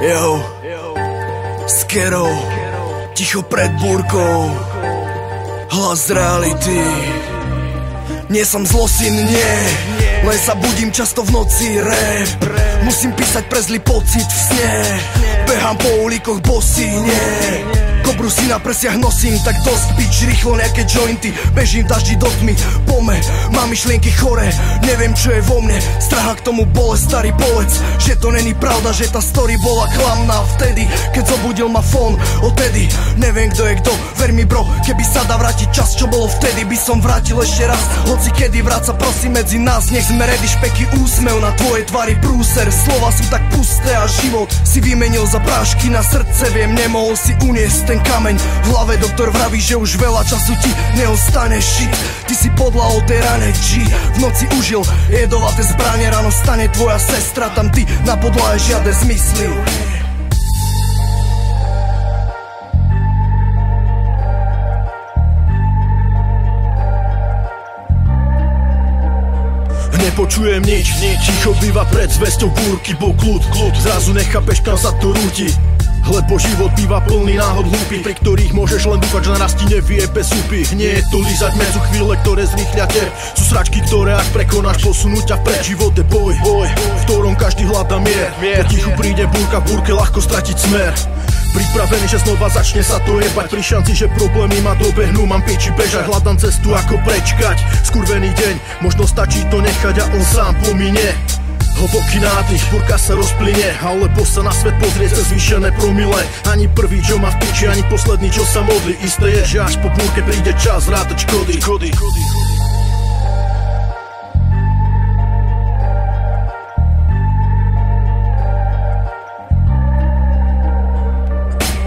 Yo, Skero, ticho pred búrkou, hlas reality. Nie som zlosin, nie, len sa budím často v noci, rap. Musím písať pre zlý pocit v sne. Behám po ulíkoch bosý, nie. Kobru si na presiach nosím, tak dosť bič, rýchlo nejaké jointy. Bežím v daždi do tmy, pome, mám myšlienky chore. Neviem čo je vo mne, straha k tomu bolesť, starý povedz, že to není pravda, že tá story bola klamná. Vtedy, keď zobudil ma fón, odtedy neviem kto je kto, ver mi bro. Keby sa dá vrátiť čas, čo bolo vtedy, by som vrátil ešte raz. Hoci kedy vráca prosím medzi nás, nech sme ready, špeky úsmev na tvojej tvári prúser. Slova sú tak pusté a život si vymenil za prášky na srdce. Viem, nemohol si uniesť ten kameň v hlave, doktor vraví, že už veľa času ti neostane. Shit, ty si podľa o tej rane G. V noci užil jedovaté zbranie, ráno stane tvoja sestra, tam ty na podlahe žiadne zmysly. Nepočujem nič, ticho býva pred zvesťou búrky, bol kľud. Zrazu nechápeš, kam sa to rúti, lebo život býva plný náhod hlúpy, pri ktorých môžeš len dúfať, že na rasti nevie bez súpy. Nie je to lízať medzu chvíle, ktoré zrýchlia te. Sú sračky, ktoré ak prekonáš, posunú ťa vpred. Život je boj, v ktorom každý hľadá mier. Po tichu príde búrka, v búrke ľahko stratiť smer. Pripravený, že znova začne sa to jebať, pri šanci, že problémy ma dobehnú, mám pieči bežať, hľadám cestu ako prečkať. Skurvený deň, možno stačí to nechať a on sám pomine. Hlboký nádych, búrka sa rozplynie, alebo sa na svet pozrie cez zvýšené promile. Ani prvý, čo má v piči, ani posledný, čo sa modlí. Isté je, že až po búrke príde čas rátať škody.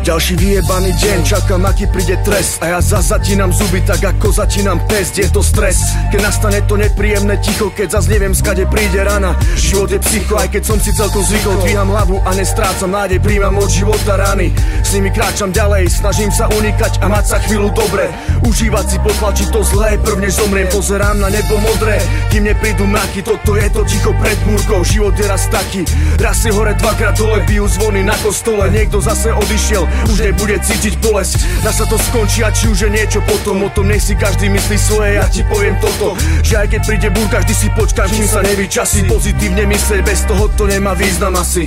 Ďalší vyjebaný deň, čakám aký príde trest, a ja zas zatínam zuby tak ako zatínam test. Je to stres, keď nastane to nepríjemné ticho, keď zas neviem skade príde rana. Život je psycho, aj keď som si celkom zvykol, dvíham hlavu a nestrácam nádej, príjmam od života rany. S nimi kráčam ďalej, snažím sa unikať a mať sa chvíľu dobre. Užívať si, potlačiť to zlé, prvne zomriem, pozerám na nebo modré, kým neprídu mraky. Toto je to ticho pred búrkou, život je raz taký, raz si hore, dvakrát dole, bijú zvony na kostole. Niekto zase odišiel, už nebude cítiť bolesť, dá sa to skončí, a či už je niečo potom, o tom nech si každý myslí svoje. Ja ti poviem toto, že aj keď príde búrka, vždy si počkám, kým sa nevyčasí. Pozitívne myslieť, bez toho to nemá význam asi.